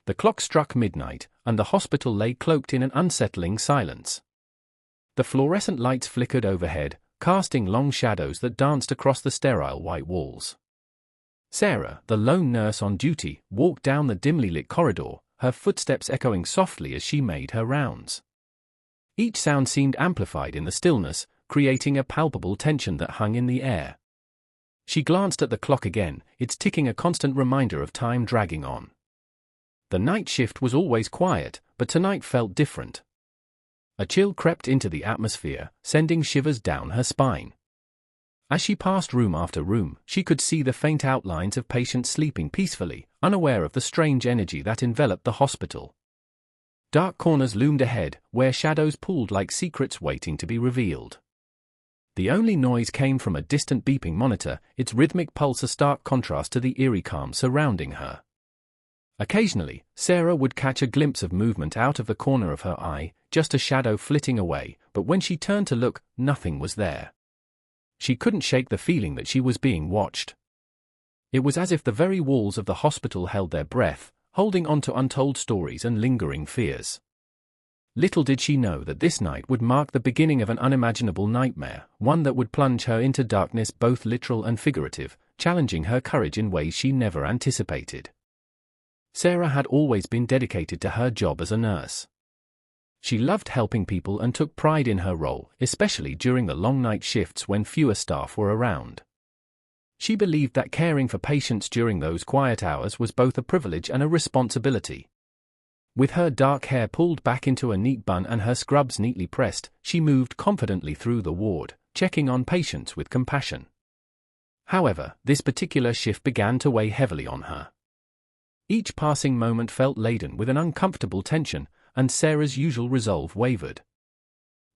The clock struck midnight, and the hospital lay cloaked in an unsettling silence. The fluorescent lights flickered overhead, casting long shadows that danced across the sterile white walls. Sarah, the lone nurse on duty, walked down the dimly lit corridor, her footsteps echoing softly as she made her rounds. Each sound seemed amplified in the stillness, creating a palpable tension that hung in the air. She glanced at the clock again, its ticking a constant reminder of time dragging on. The night shift was always quiet, but tonight felt different. A chill crept into the atmosphere, sending shivers down her spine. As she passed room after room, she could see the faint outlines of patients sleeping peacefully, unaware of the strange energy that enveloped the hospital. Dark corners loomed ahead, where shadows pooled like secrets waiting to be revealed. The only noise came from a distant beeping monitor, its rhythmic pulse a stark contrast to the eerie calm surrounding her. Occasionally, Sarah would catch a glimpse of movement out of the corner of her eye, just a shadow flitting away, but when she turned to look, nothing was there. She couldn't shake the feeling that she was being watched. It was as if the very walls of the hospital held their breath, holding on to untold stories and lingering fears. Little did she know that this night would mark the beginning of an unimaginable nightmare, one that would plunge her into darkness both literal and figurative, challenging her courage in ways she never anticipated. Sarah had always been dedicated to her job as a nurse. She loved helping people and took pride in her role, especially during the long night shifts when fewer staff were around. She believed that caring for patients during those quiet hours was both a privilege and a responsibility. With her dark hair pulled back into a neat bun and her scrubs neatly pressed, she moved confidently through the ward, checking on patients with compassion. However, this particular shift began to weigh heavily on her. Each passing moment felt laden with an uncomfortable tension, and Sarah's usual resolve wavered.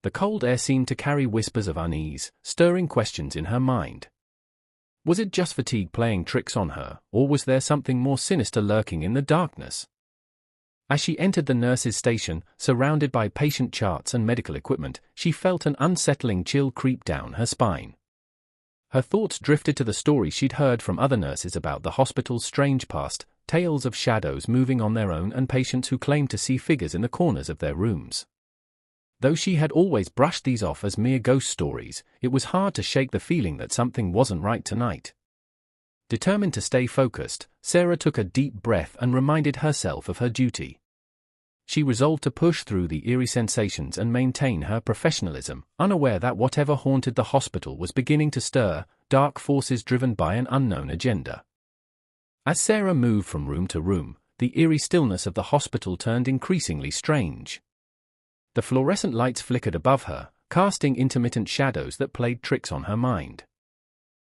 The cold air seemed to carry whispers of unease, stirring questions in her mind. Was it just fatigue playing tricks on her, or was there something more sinister lurking in the darkness? As she entered the nurse's station, surrounded by patient charts and medical equipment, she felt an unsettling chill creep down her spine. Her thoughts drifted to the stories she'd heard from other nurses about the hospital's strange past, tales of shadows moving on their own and patients who claimed to see figures in the corners of their rooms. Though she had always brushed these off as mere ghost stories, it was hard to shake the feeling that something wasn't right tonight. Determined to stay focused, Sarah took a deep breath and reminded herself of her duty. She resolved to push through the eerie sensations and maintain her professionalism, unaware that whatever haunted the hospital was beginning to stir, dark forces driven by an unknown agenda. As Sarah moved from room to room, the eerie stillness of the hospital turned increasingly strange. The fluorescent lights flickered above her, casting intermittent shadows that played tricks on her mind.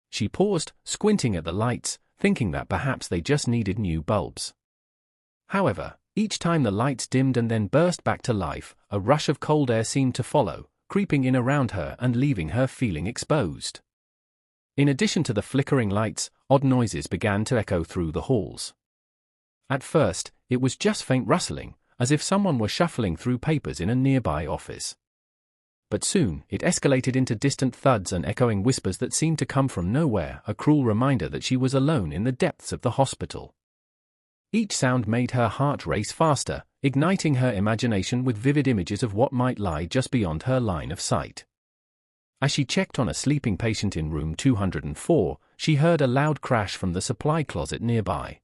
She paused, squinting at the lights, thinking that perhaps they just needed new bulbs. However, each time the lights dimmed and then burst back to life, a rush of cold air seemed to follow, creeping in around her and leaving her feeling exposed. In addition to the flickering lights, odd noises began to echo through the halls. At first, it was just faint rustling, as if someone were shuffling through papers in a nearby office. But soon, it escalated into distant thuds and echoing whispers that seemed to come from nowhere, a cruel reminder that she was alone in the depths of the hospital. Each sound made her heart race faster, igniting her imagination with vivid images of what might lie just beyond her line of sight. As she checked on a sleeping patient in room 204, she heard a loud crash from the supply closet nearby.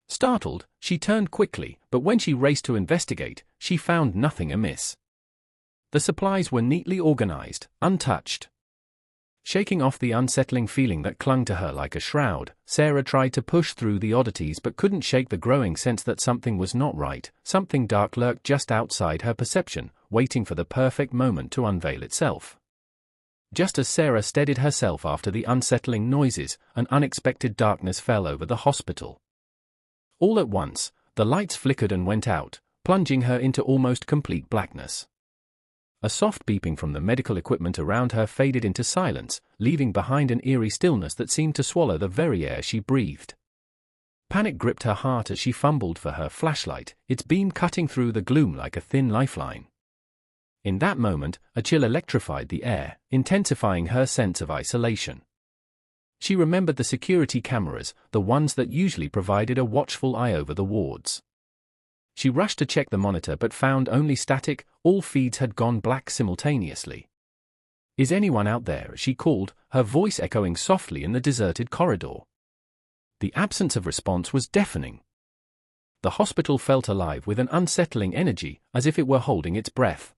Startled, she turned quickly, but when she raced to investigate, she found nothing amiss. The supplies were neatly organized, untouched. Shaking off the unsettling feeling that clung to her like a shroud, Sarah tried to push through the oddities but couldn't shake the growing sense that something was not right. Something dark lurked just outside her perception, waiting for the perfect moment to unveil itself. Just as Sarah steadied herself after the unsettling noises, an unexpected darkness fell over the hospital. All at once, the lights flickered and went out, plunging her into almost complete blackness. A soft beeping from the medical equipment around her faded into silence, leaving behind an eerie stillness that seemed to swallow the very air she breathed. Panic gripped her heart as she fumbled for her flashlight, its beam cutting through the gloom like a thin lifeline. In that moment, a chill electrified the air, intensifying her sense of isolation. She remembered the security cameras, the ones that usually provided a watchful eye over the wards. She rushed to check the monitor but found only static, all feeds had gone black simultaneously. "Is anyone out there?" she called, her voice echoing softly in the deserted corridor. The absence of response was deafening. The hospital felt alive with an unsettling energy, as if it were holding its breath.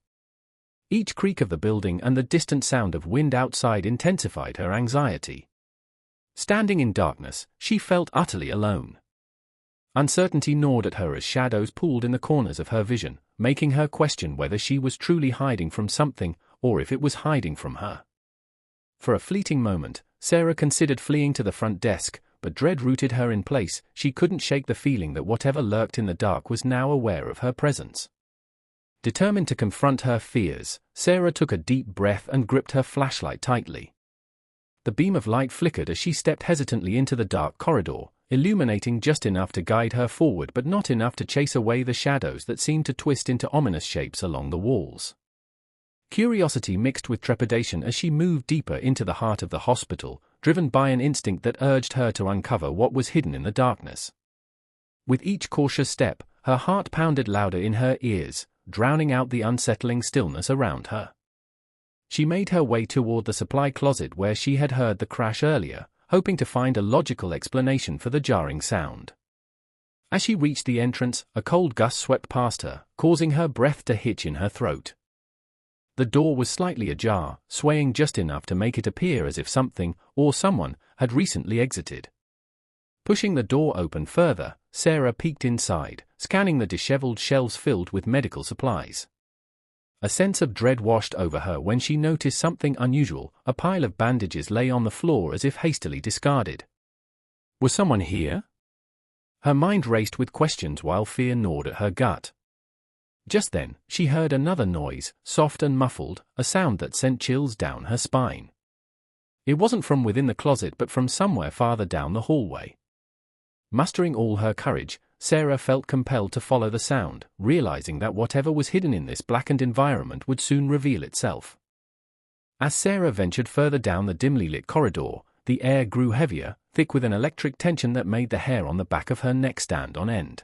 Each creak of the building and the distant sound of wind outside intensified her anxiety. Standing in darkness, she felt utterly alone. Uncertainty gnawed at her as shadows pooled in the corners of her vision, making her question whether she was truly hiding from something, or if it was hiding from her. For a fleeting moment, Sarah considered fleeing to the front desk, but dread rooted her in place. She couldn't shake the feeling that whatever lurked in the dark was now aware of her presence. Determined to confront her fears, Sarah took a deep breath and gripped her flashlight tightly. The beam of light flickered as she stepped hesitantly into the dark corridor, illuminating just enough to guide her forward but not enough to chase away the shadows that seemed to twist into ominous shapes along the walls. Curiosity mixed with trepidation as she moved deeper into the heart of the hospital, driven by an instinct that urged her to uncover what was hidden in the darkness. With each cautious step, her heart pounded louder in her ears, drowning out the unsettling stillness around her. She made her way toward the supply closet where she had heard the crash earlier, hoping to find a logical explanation for the jarring sound. As she reached the entrance, a cold gust swept past her, causing her breath to hitch in her throat. The door was slightly ajar, swaying just enough to make it appear as if something, or someone, had recently exited. Pushing the door open further, Sarah peeked inside, scanning the disheveled shelves filled with medical supplies. A sense of dread washed over her when she noticed something unusual. A pile of bandages lay on the floor as if hastily discarded. Was someone here? Her mind raced with questions while fear gnawed at her gut. Just then, she heard another noise, soft and muffled, a sound that sent chills down her spine. It wasn't from within the closet but from somewhere farther down the hallway. Mustering all her courage, Sarah felt compelled to follow the sound, realizing that whatever was hidden in this blackened environment would soon reveal itself. As Sarah ventured further down the dimly lit corridor, the air grew heavier, thick with an electric tension that made the hair on the back of her neck stand on end.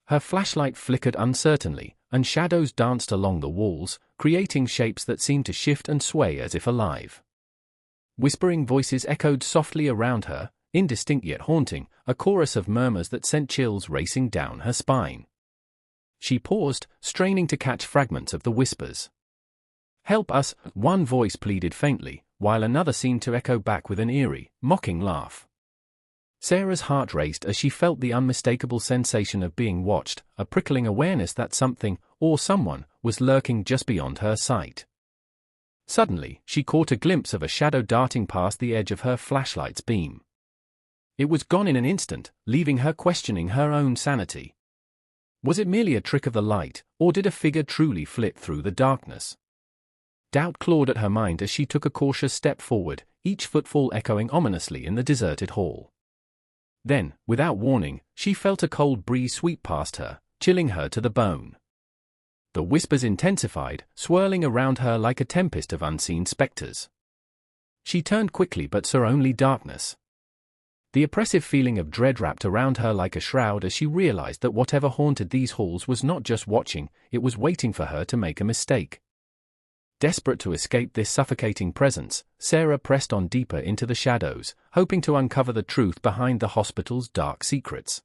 Her flashlight flickered uncertainly, and shadows danced along the walls, creating shapes that seemed to shift and sway as if alive. Whispering voices echoed softly around her, indistinct yet haunting, a chorus of murmurs that sent chills racing down her spine. She paused, straining to catch fragments of the whispers. "Help us," one voice pleaded faintly, while another seemed to echo back with an eerie, mocking laugh. Sarah's heart raced as she felt the unmistakable sensation of being watched, a prickling awareness that something, or someone, was lurking just beyond her sight. Suddenly, she caught a glimpse of a shadow darting past the edge of her flashlight's beam. It was gone in an instant, leaving her questioning her own sanity. Was it merely a trick of the light, or did a figure truly flit through the darkness? Doubt clawed at her mind as she took a cautious step forward, each footfall echoing ominously in the deserted hall. Then, without warning, she felt a cold breeze sweep past her, chilling her to the bone. The whispers intensified, swirling around her like a tempest of unseen specters. She turned quickly but saw only darkness. The oppressive feeling of dread wrapped around her like a shroud as she realized that whatever haunted these halls was not just watching, it was waiting for her to make a mistake. Desperate to escape this suffocating presence, Sarah pressed on deeper into the shadows, hoping to uncover the truth behind the hospital's dark secrets.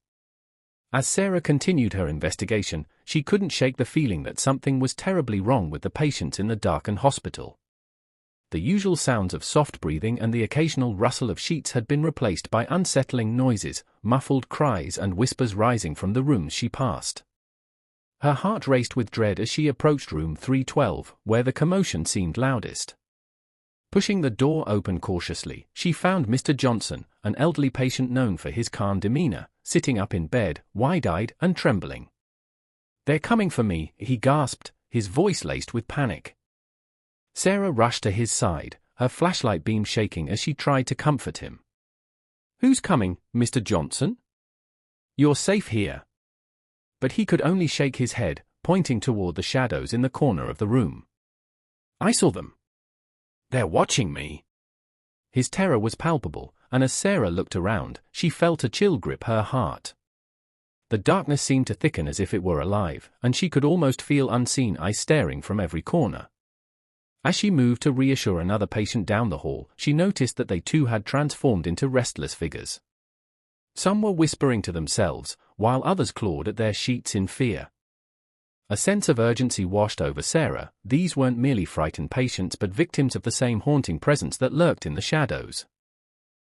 As Sarah continued her investigation, she couldn't shake the feeling that something was terribly wrong with the patients in the darkened hospital. The usual sounds of soft breathing and the occasional rustle of sheets had been replaced by unsettling noises, muffled cries and whispers rising from the rooms she passed. Her heart raced with dread as she approached room 312, where the commotion seemed loudest. Pushing the door open cautiously, she found Mr. Johnson, an elderly patient known for his calm demeanor, sitting up in bed, wide-eyed and trembling. "They're coming for me," he gasped, his voice laced with panic. Sarah rushed to his side, her flashlight beam shaking as she tried to comfort him. "Who's coming, Mr. Johnson? You're safe here." But he could only shake his head, pointing toward the shadows in the corner of the room. "I saw them. They're watching me." His terror was palpable, and as Sarah looked around, she felt a chill grip her heart. The darkness seemed to thicken as if it were alive, and she could almost feel unseen eyes staring from every corner. As she moved to reassure another patient down the hall, she noticed that they too had transformed into restless figures. Some were whispering to themselves, while others clawed at their sheets in fear. A sense of urgency washed over Sarah. These weren't merely frightened patients but victims of the same haunting presence that lurked in the shadows.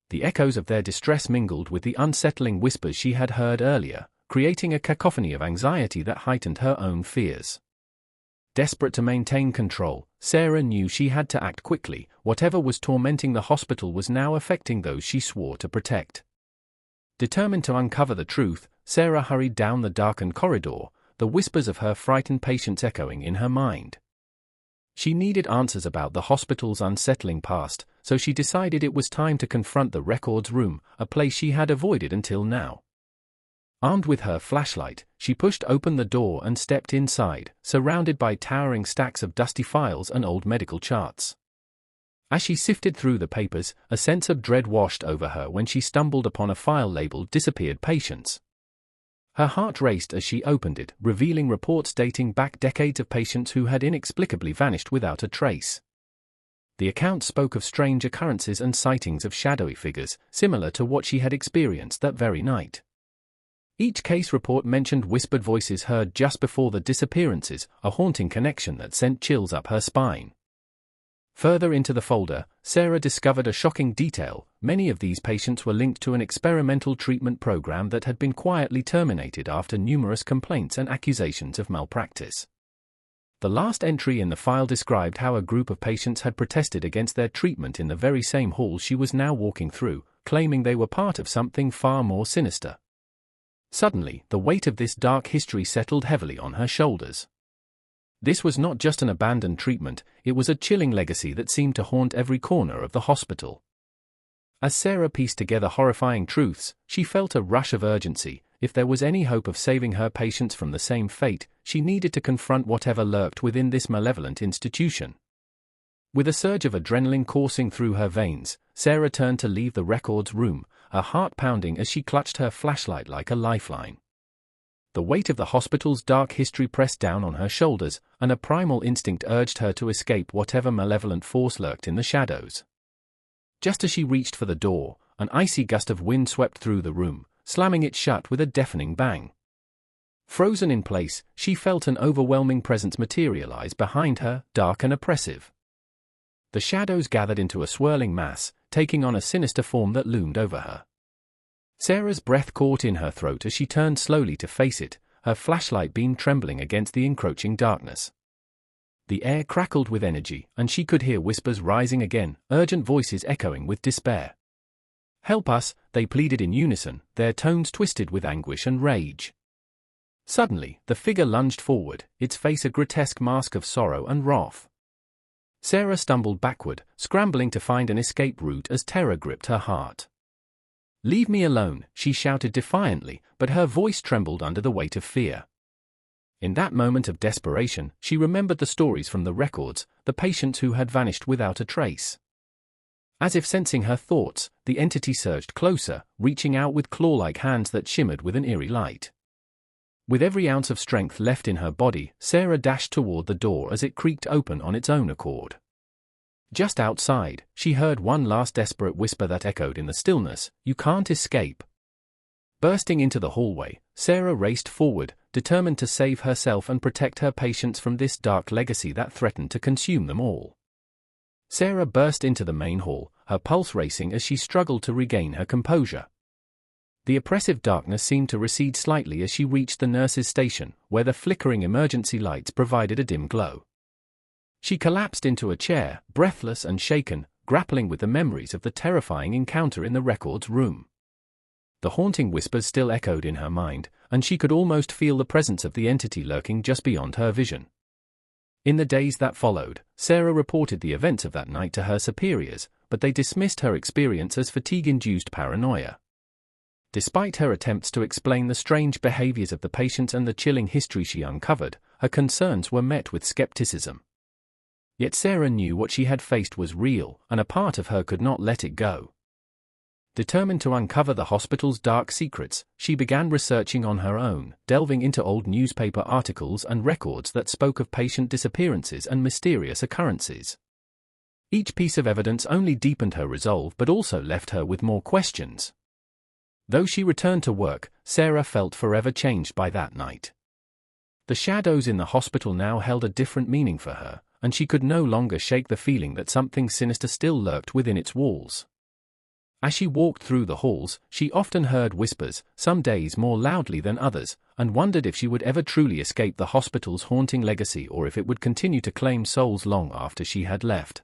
The echoes of their distress mingled with the unsettling whispers she had heard earlier, creating a cacophony of anxiety that heightened her own fears. Desperate to maintain control, Sarah knew she had to act quickly. Whatever was tormenting the hospital was now affecting those she swore to protect. Determined to uncover the truth, Sarah hurried down the darkened corridor, the whispers of her frightened patients echoing in her mind. She needed answers about the hospital's unsettling past, so she decided it was time to confront the records room, a place she had avoided until now. Armed with her flashlight, she pushed open the door and stepped inside, surrounded by towering stacks of dusty files and old medical charts. As she sifted through the papers, a sense of dread washed over her when she stumbled upon a file labeled "Disappeared Patients." Her heart raced as she opened it, revealing reports dating back decades of patients who had inexplicably vanished without a trace. The account spoke of strange occurrences and sightings of shadowy figures, similar to what she had experienced that very night. Each case report mentioned whispered voices heard just before the disappearances, a haunting connection that sent chills up her spine. Further into the folder, Sarah discovered a shocking detail. Many of these patients were linked to an experimental treatment program that had been quietly terminated after numerous complaints and accusations of malpractice. The last entry in the file described how a group of patients had protested against their treatment in the very same hall she was now walking through, claiming they were part of something far more sinister. Suddenly, the weight of this dark history settled heavily on her shoulders. This was not just an abandoned treatment, it was a chilling legacy that seemed to haunt every corner of the hospital. As Sarah pieced together horrifying truths, she felt a rush of urgency. If there was any hope of saving her patients from the same fate, she needed to confront whatever lurked within this malevolent institution. With a surge of adrenaline coursing through her veins, Sarah turned to leave the records room, her heart pounding as she clutched her flashlight like a lifeline. The weight of the hospital's dark history pressed down on her shoulders, and a primal instinct urged her to escape whatever malevolent force lurked in the shadows. Just as she reached for the door, an icy gust of wind swept through the room, slamming it shut with a deafening bang. Frozen in place, she felt an overwhelming presence materialize behind her, dark and oppressive. The shadows gathered into a swirling mass, taking on a sinister form that loomed over her. Sarah's breath caught in her throat as she turned slowly to face it, her flashlight beam trembling against the encroaching darkness. The air crackled with energy, and she could hear whispers rising again, urgent voices echoing with despair. "Help us," they pleaded in unison, their tones twisted with anguish and rage. Suddenly, the figure lunged forward, its face a grotesque mask of sorrow and wrath. Sarah stumbled backward, scrambling to find an escape route as terror gripped her heart. "Leave me alone," she shouted defiantly, but her voice trembled under the weight of fear. In that moment of desperation, she remembered the stories from the records, the patients who had vanished without a trace. As if sensing her thoughts, the entity surged closer, reaching out with claw-like hands that shimmered with an eerie light. With every ounce of strength left in her body, Sarah dashed toward the door as it creaked open on its own accord. Just outside, she heard one last desperate whisper that echoed in the stillness, "You can't escape." Bursting into the hallway, Sarah raced forward, determined to save herself and protect her patients from this dark legacy that threatened to consume them all. Sarah burst into the main hall, her pulse racing as she struggled to regain her composure. The oppressive darkness seemed to recede slightly as she reached the nurse's station, where the flickering emergency lights provided a dim glow. She collapsed into a chair, breathless and shaken, grappling with the memories of the terrifying encounter in the records room. The haunting whispers still echoed in her mind, and she could almost feel the presence of the entity lurking just beyond her vision. In the days that followed, Sarah reported the events of that night to her superiors, but they dismissed her experience as fatigue-induced paranoia. Despite her attempts to explain the strange behaviors of the patients and the chilling history she uncovered, her concerns were met with skepticism. Yet Sarah knew what she had faced was real, and a part of her could not let it go. Determined to uncover the hospital's dark secrets, she began researching on her own, delving into old newspaper articles and records that spoke of patient disappearances and mysterious occurrences. Each piece of evidence only deepened her resolve but also left her with more questions. Though she returned to work, Sarah felt forever changed by that night. The shadows in the hospital now held a different meaning for her, and she could no longer shake the feeling that something sinister still lurked within its walls. As she walked through the halls, she often heard whispers, some days more loudly than others, and wondered if she would ever truly escape the hospital's haunting legacy or if it would continue to claim souls long after she had left.